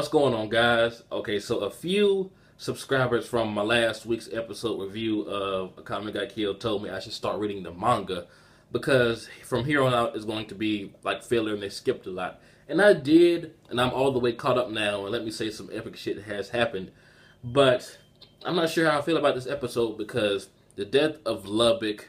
What's going on, guys? Okay, so a few subscribers from my last week's episode review of Akame Got Killed told me I should start reading the manga because from here on out it's going to be like filler and they skipped a lot. And I did, and I'm all the way caught up now, and let me say some epic shit has happened. But I'm not sure how I feel about this episode because the death of Lubbock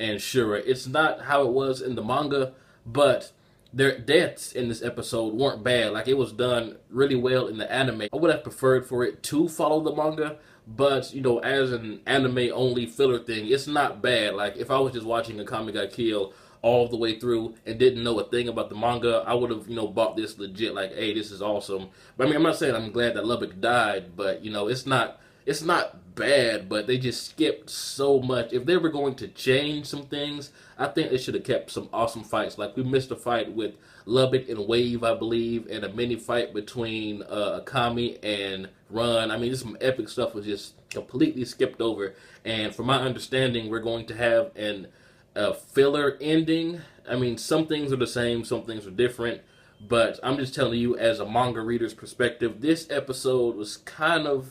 and Shura, it's not how it was in the manga, but their deaths in this episode weren't bad. Like, it was done really well in the anime. I would have preferred for it to follow the manga, but, you know, as an anime-only filler thing, it's not bad. Like, if I was just watching Akame Got Killed all the way through and didn't know a thing about the manga, I would have, you know, bought this legit, like, hey, this is awesome. But, I mean, I'm not saying I'm glad that Lubbock died, but, you know, it's not bad, but they just skipped so much. If they were going to change some things, I think they should have kept some awesome fights. Like, we missed a fight with Lubbock and Wave, I believe, and a mini fight between Akame and Run. I mean, just some epic stuff was just completely skipped over. And from my understanding, we're going to have a filler ending. I mean, some things are the same, some things are different. But I'm just telling you, as a manga reader's perspective, this episode was kind of,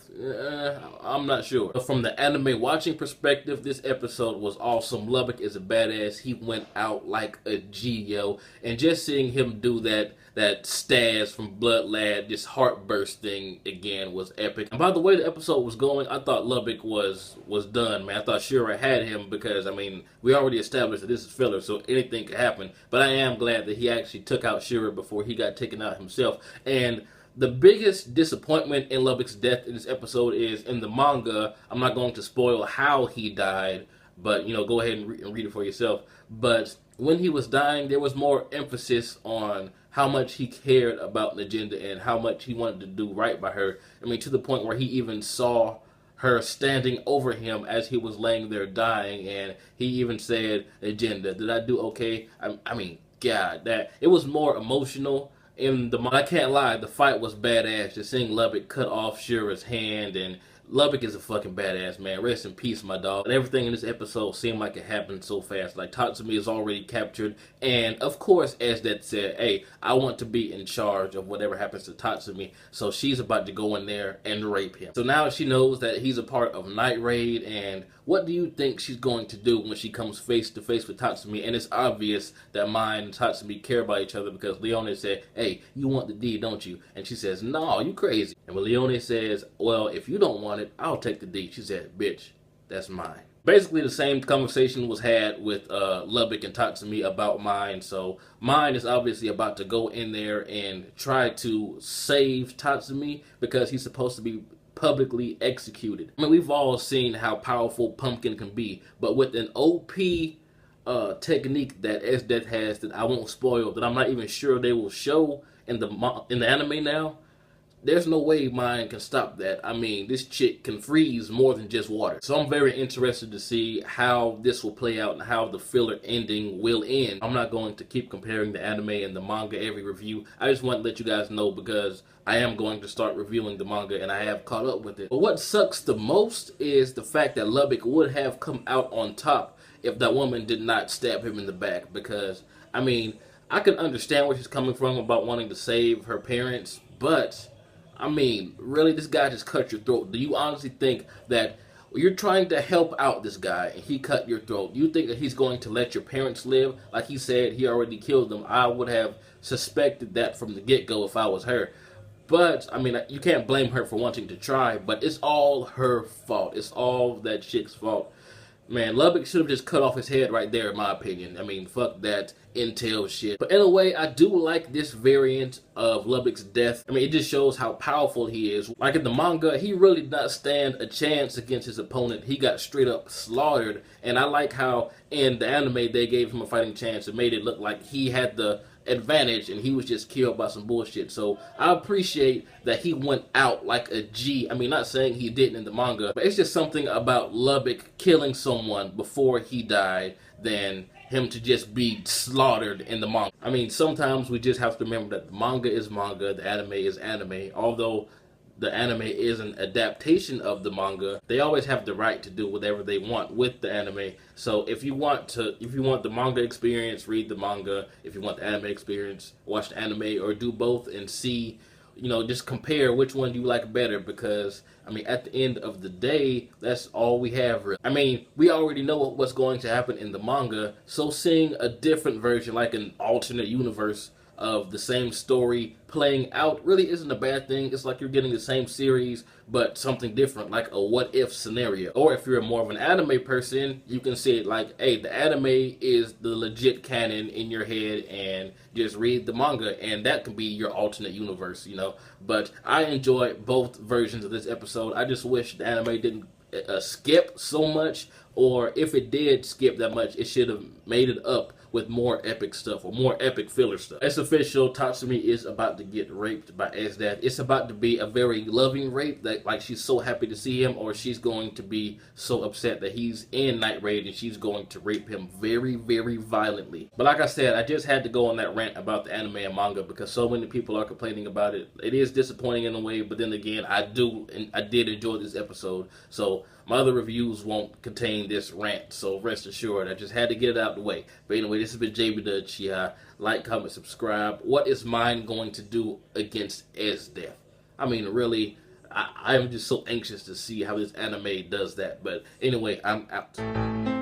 I'm not sure. But from the anime watching perspective, this episode was awesome. Lubbock is a badass. He went out like a G, yo. And just seeing him do that Staz from Blood Lad, this heartburst thing again was epic. And by the way the episode was going, I thought Lubbock was done, man. I thought Shura had him because, I mean, we already established that this is filler, so anything could happen. But I am glad that he actually took out Shura before he got taken out himself. And the biggest disappointment in Lubbock's death in this episode is in the manga. I'm not going to spoil how he died, but, you know, go ahead and read it for yourself. But when he was dying, there was more emphasis on how much he cared about Legenda and how much he wanted to do right by her. I mean, to the point where he even saw her standing over him as he was laying there dying, and he even said, "Legenda, did I do okay?" I mean, God, that it was more emotional. I can't lie, the fight was badass. Just seeing Lubbock cut off Shura's hand, and Lubbock is a fucking badass, man. Rest in peace, my dog. And everything in this episode seemed like it happened so fast. Like, Tatsumi is already captured. And, of course, as that said, hey, I want to be in charge of whatever happens to Tatsumi. So she's about to go in there and rape him. So now she knows that he's a part of Night Raid. And what do you think she's going to do when she comes face to face with Tatsumi? And it's obvious that Mai and Tatsumi care about each other because Leone said, hey, you want the D, don't you? And she says, no, you crazy. And when Leone says, well, if you don't want it, I'll take the D. She said, bitch, that's mine. Basically, the same conversation was had with Lubbock and Tatsumi about Mine. So Mine is obviously about to go in there and try to save Tatsumi because he's supposed to be publicly executed. I mean, we've all seen how powerful Pumpkin can be, but with an OP technique that S-Death has that I won't spoil, that I'm not even sure they will show in the anime now, there's no way Mine can stop that. I mean, this chick can freeze more than just water. So I'm very interested to see how this will play out and how the filler ending will end. I'm not going to keep comparing the anime and the manga every review. I just want to let you guys know because I am going to start reviewing the manga and I have caught up with it. But what sucks the most is the fact that Lubbock would have come out on top if that woman did not stab him in the back. Because, I mean, I can understand where she's coming from about wanting to save her parents, but I mean, really, this guy just cut your throat. Do you honestly think that you're trying to help out this guy and he cut your throat? You think that he's going to let your parents live? Like he said, he already killed them. I would have suspected that from the get-go if I was her. But, I mean, you can't blame her for wanting to try, but it's all her fault. It's all that chick's fault. Man, Lubbock should have just cut off his head right there, in my opinion. I mean, fuck that intel shit. But anyway, I do like this variant of Lubbock's death. I mean, it just shows how powerful he is. Like in the manga, he really did not stand a chance against his opponent. He got straight up slaughtered. And I like how in the anime they gave him a fighting chance. It made it look like he had the advantage and he was just killed by some bullshit. So I appreciate that he went out like a G. I mean, not saying he didn't in the manga, but it's just something about Lubbock killing someone before he died than him to just be slaughtered in the manga. I mean, sometimes we just have to remember that the manga is manga, the anime is anime. Although the anime is an adaptation of the manga, they always have the right to do whatever they want with the anime. So if you want the manga experience, read the manga. If you want the anime experience, watch the anime, or do both and see just compare which one you like better, because I mean, at the end of the day, that's all we have. Really. I mean, we already know what's going to happen in the manga, so seeing a different version, like an alternate universe of the same story playing out, really isn't a bad thing. It's like you're getting the same series but something different, like a what if scenario. Or if you're more of an anime person, you can see it like, hey, the anime is the legit canon in your head, and just read the manga, and that can be your alternate universe. But I enjoyed both versions of this episode. I just wish the anime didn't skip so much, or if it did skip that much, it should have made it up with more epic stuff, or more epic filler stuff. It's official, Tatsumi is about to get raped by SDAF. It's about to be a very loving rape, that like she's so happy to see him, or she's going to be so upset that he's in Night Raid and she's going to rape him very, very violently. But like I said, I just had to go on that rant about the anime and manga because so many people are complaining about it. It is disappointing in a way, but then again, I did enjoy this episode. So my other reviews won't contain this rant, so rest assured, I just had to get it out of the way. But anyway, this has been jbDAuchiha. Like, comment, subscribe. What is mine going to do against SDAF? I mean, really, I'm just so anxious to see how this anime does that. But anyway, I'm out.